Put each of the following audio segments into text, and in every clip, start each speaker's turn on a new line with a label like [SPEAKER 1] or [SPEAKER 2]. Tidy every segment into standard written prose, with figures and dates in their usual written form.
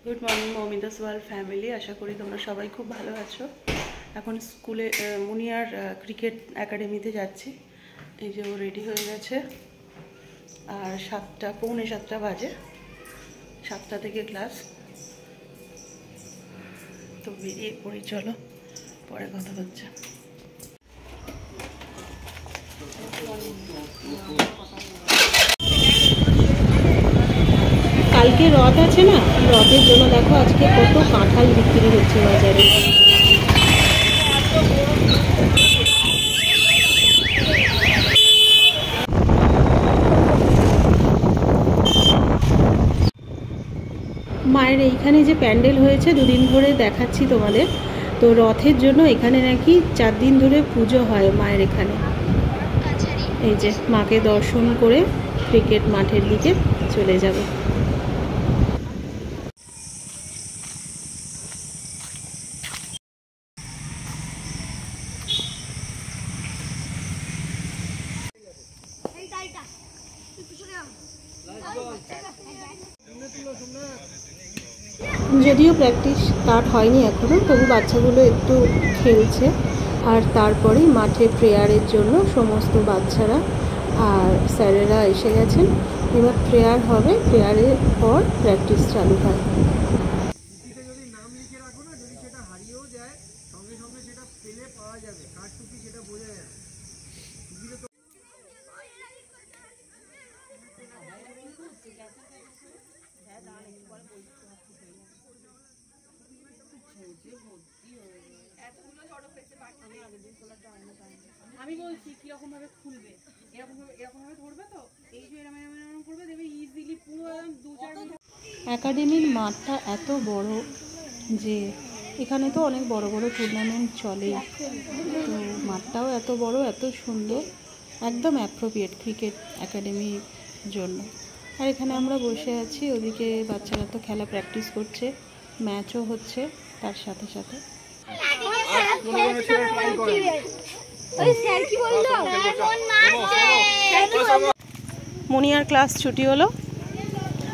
[SPEAKER 1] Good morning Moumita's world family. আশা করি তোমরা সবাই খুব ভালো আছো। এখন স্কুলে মুনিয়ার ক্রিকেট একাডেমিতে যাচ্ছি। এই যে ও রেডি হয়ে গেছে, আর 7টা পৌনে 7টা বাজে, 7টা থেকে ক্লাস। তো বেরিয়ে পড়ি, চলো পরে কথা হচ্ছে।
[SPEAKER 2] কালকে রথ আছে না, রথের জন্য দেখো আজকে কত কাঁঠাল বিক্রি হচ্ছে বাজারে। মায়ের এইখানে যে প্যান্ডেল হয়েছে দুদিন ধরে দেখাচ্ছি তোমাদের, তো রথের জন্য এখানে নাকি 4 দিন ধরে পুজো হয় মায়ের এখানে। এই যে মাকে দর্শন করে ক্রিকেট মাঠের দিকে চলে যাবে। যদিও প্র্যাকটিস স্টার্ট হয়নি এখনো, তবু বাচ্চাগুলো একটু খেলছে। আর তারপরেই মাঠে প্রেয়ারের জন্য সমস্ত বাচ্চারা আর স্যারেরা এসে গেছেন। এবার প্রেয়ার হবে, প্রেয়ারের পর প্র্যাকটিস চালু হয়।
[SPEAKER 3] আমি বলছি কিরকম ভাবে খুলবে, এরকম ভাবে ধরবে, তো এই যে এরকম করবে, দেখবে ইজিলি পুরো 2-4 মিনিট।
[SPEAKER 2] একাডেমির মাঠটা এত বড় যে এখানে তো অনেক বড় বড় টুর্নামেন্ট চলে, তো মাঠটাও এত বড়, এত সুন্দর, একদম অ্যাপ্রোপ্রিয়েট ক্রিকেট একাডেমির জন্য। আর এখানে আমরা বসে আছি, ওদিকে বাচ্চারা তো খেলা প্র্যাকটিস করছে, ম্যাচও হচ্ছে তার সাথে সাথে।
[SPEAKER 1] মুনিয়ার ক্লাস ছুটি হলো।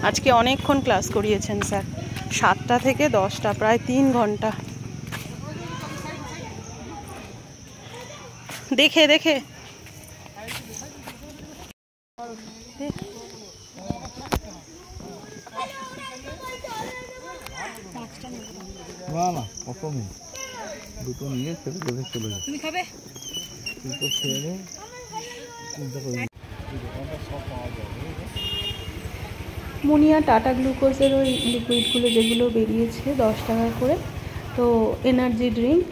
[SPEAKER 1] আজকে অনেকক্ষণ ক্লাস করিয়েছেন স্যার, 7টা থেকে 10টা, প্রায় 3 ঘন্টা। দেখে দেখে
[SPEAKER 4] না না অসমই দুটো নিয়ে ছেড়ে চলে চলে যাবে। তুমি খাবে? দুটো খেয়ে নে,
[SPEAKER 2] মুনিয়া টাটা গ্লুকোজের ওই লিকুইডগুলো যেগুলো বেরিয়েছে 10 টাকা করে, তো এনার্জি ড্রিঙ্ক,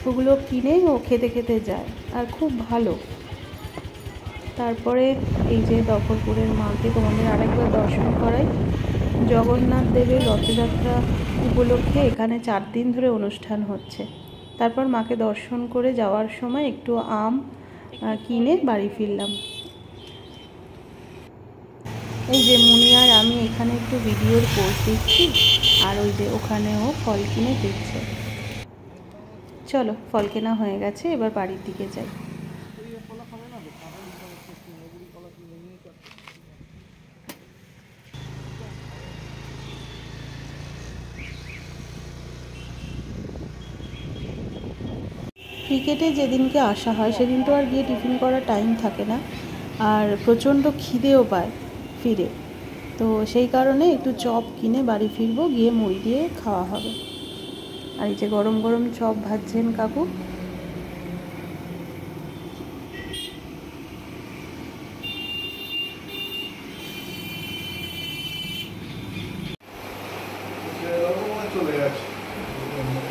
[SPEAKER 2] ওগুলো কিনে ও খেতে খেতে যায়, আর খুব ভালো। তারপরে এই যে দফরপুরের মাকে তোমাদের আরেকবার দর্শন করাই। জগন্নাথ দেবের রথযাত্রা উপলক্ষে এখানে 4 দিন ধরে অনুষ্ঠান হচ্ছে। তারপর মাকে দর্শন করে যাওয়ার সময় একটু আম কিনে বাড়ি ফিরলাম। এই যে মুনিয়ার আমি এখানে একটু ভিডিওর পোস্ট দিচ্ছি, আর ওই যে ওখানেও ফল কিনে দিচ্ছে। চলো, ফল কেনা হয়ে গেছে, এবার বাড়ির দিকে যাই। ক্রিকেটে যেদিনকে আসা হয় সেদিন তো আর গিয়ে টিফিন করার টাইম থাকে না, আর প্রচণ্ড খিদেও পায় ফিরে, তো সেই কারণে একটু চপ কিনে বাড়ি ফিরবো, গিয়ে মুড়ি দিয়ে খাওয়া হবে। আর এই যে গরম গরম চপ ভাজছেন কাকু।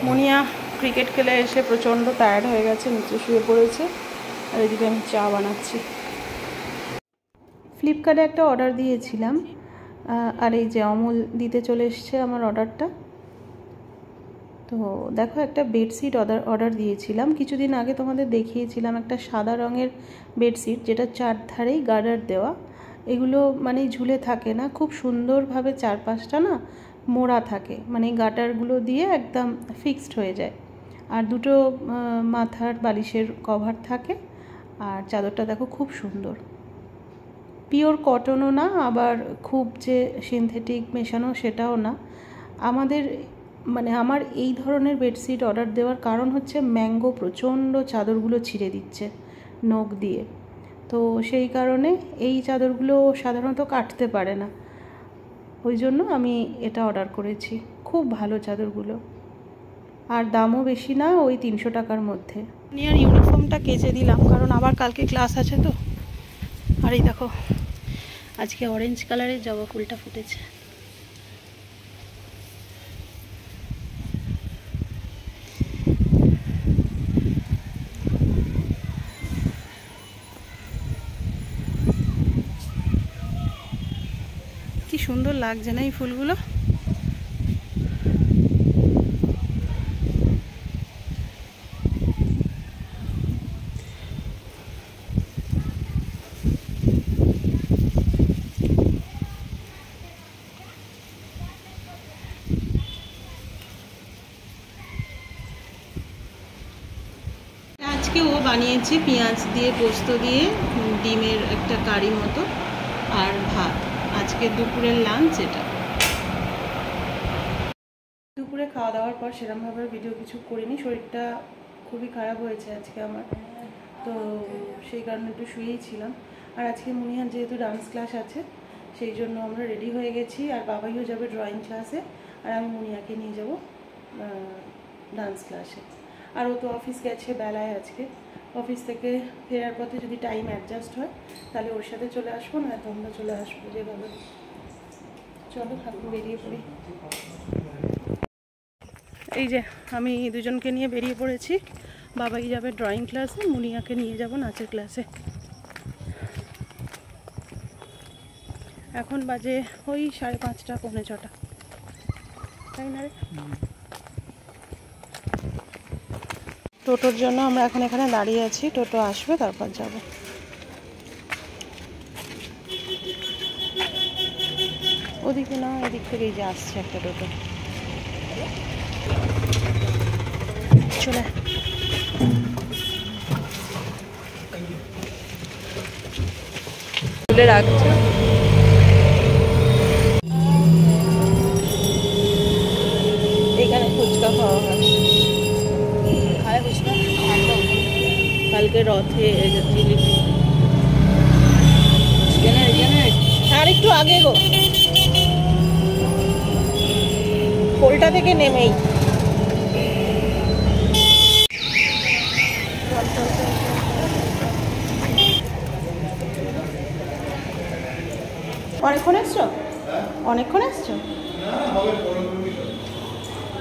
[SPEAKER 1] মুনিয়া ক্রিকেট খেলে এসে প্রচণ্ড টায়ার্ড হয়ে গেছে, নিচে শুয়ে পড়েছে, আর এদিকে আমি চা বানাচ্ছি।
[SPEAKER 2] ফ্লিপকার্টে একটা অর্ডার দিয়েছিলাম, আর এই যে অমল দিতে চলে এসছে আমার অর্ডারটা। তো দেখো, একটা বেডশিট অর্ডার দিয়েছিলাম কিছুদিন আগে, তোমাদের দেখিয়েছিলাম একটা সাদা রঙের বেডশিট, যেটা 4 ধারেই গার্ডার দেওয়া। এগুলো মানে ঝুলে থাকে না, খুব সুন্দরভাবে 4-5টা না মোড়া থাকে, মানে গার্ডারগুলো দিয়ে একদম ফিক্সড হয়ে যায়। আর দুটো মাথার বালিশের কভার থাকে, আর চাদরটা দেখো খুব সুন্দর, পিওর কটনও না, আবার খুব যে সিনথেটিক মেশানো সেটাও না। আমাদের মানে আমার এই ধরনের বেডশিট অর্ডার দেওয়ার কারণ হচ্ছে ম্যাঙ্গো প্রচণ্ড চাদরগুলো ছিঁড়ে দিচ্ছে নখ দিয়ে। তো সেই কারণে এই চাদরগুলো সাধারণত কাটতে পারে না, ওই জন্য আমি এটা অর্ডার করেছি। খুব ভালো চাদরগুলো, আর দামও বেশি না, ওই 300 টাকার মধ্যে।
[SPEAKER 1] নিয়ার ইউনিফর্মটা কেচে দিলাম, কারণ আবার কালকে ক্লাস আছে তো। আর এই দেখো আজকে অরেঞ্জ কালারের জবা ফুলটা ফুটেছে। কি সুন্দর লাগছে না এই ফুলগুলো। আজকে ও বানিয়েছে পেঁয়াজ দিয়ে পোস্ত দিয়ে ডিমের একটা কারি মতো আর ভাত। আজকে দুপুরের লাঞ্চ এটা। দুপুরে খাওয়া দাওয়ার পর সেরকমভাবে ভিডিও কিছু করিনি, শরীরটা খুবই খারাপ হয়েছে আজকে আমার, তো সেই কারণে একটু শুয়েই ছিলাম। আর আজকে মুনিয়ার যেহেতু ডান্স ক্লাস আছে সেই জন্য আমরা রেডি হয়ে গেছি, আর বাবাইও যাবে ড্রয়িং ক্লাসে, আর আমি মুনিয়াকে নিয়ে যাব ডান্স ক্লাসে। আর ও তো অফিস গেছে বেলায়, আজকে অফিস থেকে ফেরার পথে যদি টাইম অ্যাডজাস্ট হয় তাহলে ওর সাথে চলে আসবো, না তো আমরা চলে আসবো যেভাবে। চলো ঠাকুর বেরিয়ে পড়ি। এই যে আমি দুজনকে নিয়ে বেরিয়ে পড়েছি। বাবাই যাবে ড্রয়িং ক্লাসে, মুনিয়াকে নিয়ে যাব নাচের ক্লাসে। এখন বাজে ওই 5:30 পৌনে 6টা, তাই না রে? টোটোর জন্য আমরা এখন এখানে দাঁড়িয়ে আছি, টোটো আসবে তারপর যাব। ওদিকে না, এদিক থেকেই যে আসছে একটা টোটো। চলে তুলে রাখছে। এখানে ফুচকা খাওয়া হয়, কালকে রথে জিলিপি। আর একটু আগে গো, পোলটা থেকে নেমেই অনেকক্ষণ এসছো? অনেকক্ষণ এসছো?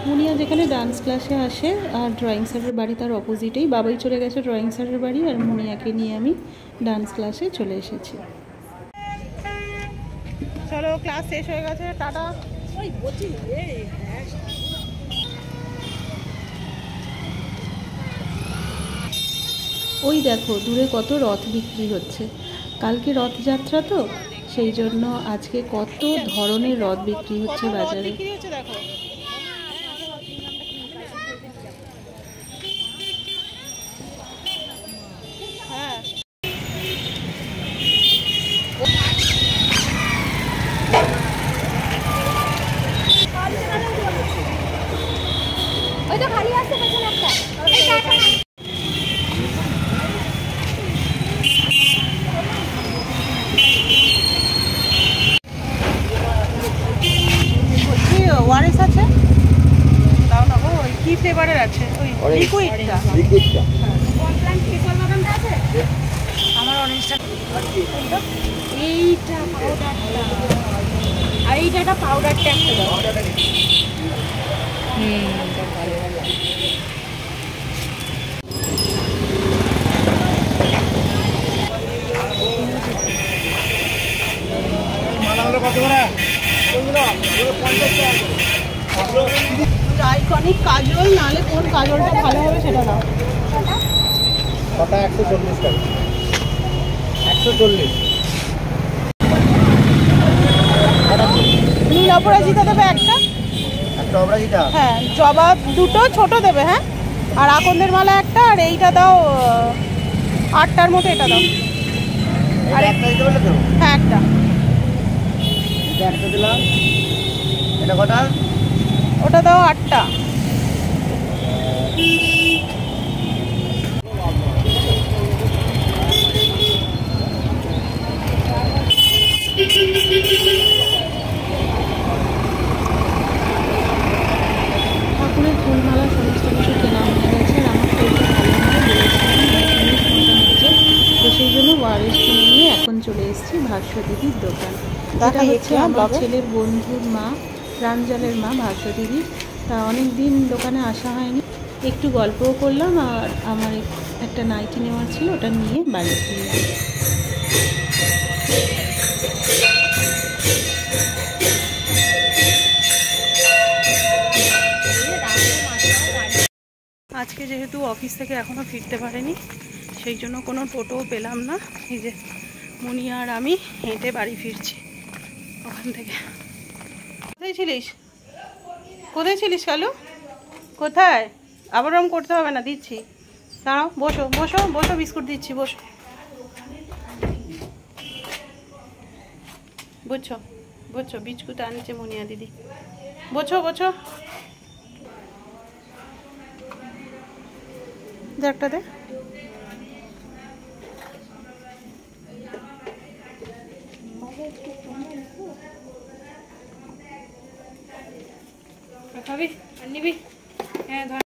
[SPEAKER 1] মুনিয়া যেখানে ডান্স ক্লাসে আসে আর ড্রয়িং স্যারের বাড়ি তার অপোজিটেই, বাবাই চলে গেছে ড্রয়িং স্যারের বাড়ি, আর মুনিয়াকে নিয়ে আমি ডান্স ক্লাসে চলে এসেছি। চলো ক্লাস শেষ হয়ে গেছে, টাটা। ওই দেখো দূরে কত রথ বিক্রি হচ্ছে, কালকে রথযাত্রা তো সেই জন্য আজকে কত ধরনের রথ বিক্রি হচ্ছে বাজারে। দেখো ওয়ারেস আছে, দাও না গো। ওই কি ফ্লেভারের আছে? ওই লিকুইডটা। আমার অরেঞ্জটা, এইটা পাউডারটা, আর এইটা একটা পাউডারটা একটা দাও। আইকনিক কাজল, নালে কোন কাজলটা ভালো হবে সেটা দাও।
[SPEAKER 4] কটা? 140 টাকা। 140।
[SPEAKER 1] নীল অপরাজিতা দেবে একটা,
[SPEAKER 4] একটা অপরাজিতা।
[SPEAKER 1] হ্যাঁ জবা দুটো ছোট দেবে, হ্যাঁ। আর আকন্দের মালা একটা, আর এইটা দাও 8টার মতো, এটা দাও।
[SPEAKER 4] আর একটা দিতে বললে তো?
[SPEAKER 1] হ্যাঁ একটা।
[SPEAKER 4] এটা একটা দিলাম। এটা কটা?
[SPEAKER 2] ওটা দাও 8টা। ঠাকুরের ফুলমালা সমস্ত কিছু কেনা হয়ে গেছে আর আমার শরীরটা ভালো নয়, বলেছিলাম তো সেই জন্য ওয়ারেস কিনে নিয়ে এখন চলে এসেছি ভাস্বতীদির দোকান। এটা হচ্ছে আমার ছেলের বন্ধুর মা, প্রাঞ্জলের মা ভাস্বতীদি। তা অনেক দিন দোকানে আসা হয়নি, একটু গল্পও করলাম আর আমার একটা নাইটি নেওয়ার ছিল, ওটা নিয়ে বাড়ি ফিরলাম।
[SPEAKER 1] আজকে যেহেতু অফিস থেকে এখনও ফিরতে পারেনি, সেই জন্য কোনো টোটোও পেলাম না। এই যে মুনি আর আমি হেঁটে বাড়ি ফিরছি ওখান থেকে। কোথায় ছিলিস? কোথায় ছিলিস কালু? কোথায়? আবার ওরম করতে হবে না, দিচ্ছি। দাঁড়াও, বসো বসো বসো, বিস্কুট দিচ্ছি, বসো। বুঝছো বুঝছো, বিস্কুট আনছে মুনিয়া দিদি, বোঝো বোঝো। একটা দে।
[SPEAKER 3] খাবি আর নিবি? হ্যাঁ ধর।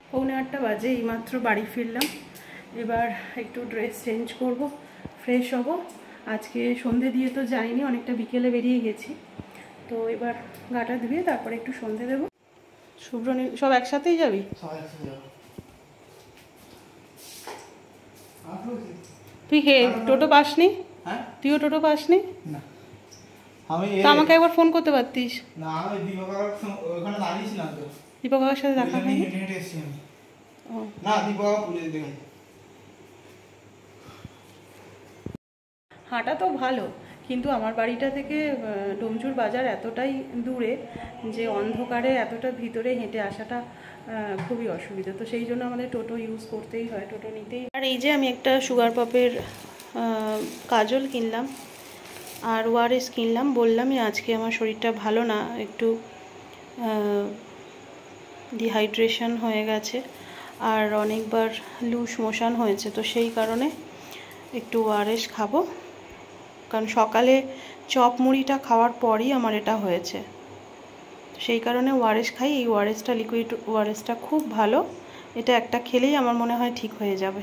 [SPEAKER 1] 8:45 বাজে, এইমাত্র বাড়ি ফিরলাম। এবার একটু ড্রেস চেঞ্জ করব, ফ্রেশ হব। আজকে সন্ধে দিয়ে তো যাইনি, অনেকটা বিকেলে বেরিয়ে গেছি। তো এবার গাটা ধুয়ে তারপরে একটু সন্ধে দেবো। শুভ্রনী সব একসাথেই যাবি? তুই টোটো পাসনি?
[SPEAKER 4] হ্যাঁ,
[SPEAKER 1] তুইও টোটো পাসনি?
[SPEAKER 4] না আমি
[SPEAKER 1] তো আমাকে একবার ফোন করতে পারতিস।
[SPEAKER 4] না, আমি দীপক কাকার ওখানে দাঁড়িয়েছিলাম তো,
[SPEAKER 1] দীপক কাকার সাথে দেখা হয়নি?
[SPEAKER 4] হেঁটে হেঁটে এসেছি আমি।
[SPEAKER 1] ও,
[SPEAKER 4] না, দীপক কাকা পুজো দিতে গেছে।
[SPEAKER 1] হাঁটা তো ভালো, কিন্তু আমার বাড়িটা থেকে ডোমজুর বাজার এতটাই দূরে যে অন্ধকারে এতটা ভিতরে হেঁটে আসাটা খুবই অসুবিধা। তো সেই জন্য আমাদের টোটো ইউজ করতেই হয়, টোটো নিতেই। আর এই যে আমি একটা সুগার পপের কাজল কিনলাম আর ওআরএস কিনলাম। বললামই আজকে আমার শরীরটা ভালো না, একটু ডিহাইড্রেশন হয়ে গেছে আর অনেকবার লুজ মোশন হয়েছে। তো সেই কারণে একটু ওআরএস খাবো, কারণ সকালে চপ মুড়িটা খাওয়ার পরই আমার এটা হয়েছে। সেই কারণে ওআরএস খাই। এই ওআরএসটা, লিকুইড ওআরএসটা খুব ভালো, এটা একটা খেলেই আমার মনে হয় ঠিক হয়ে যাবে।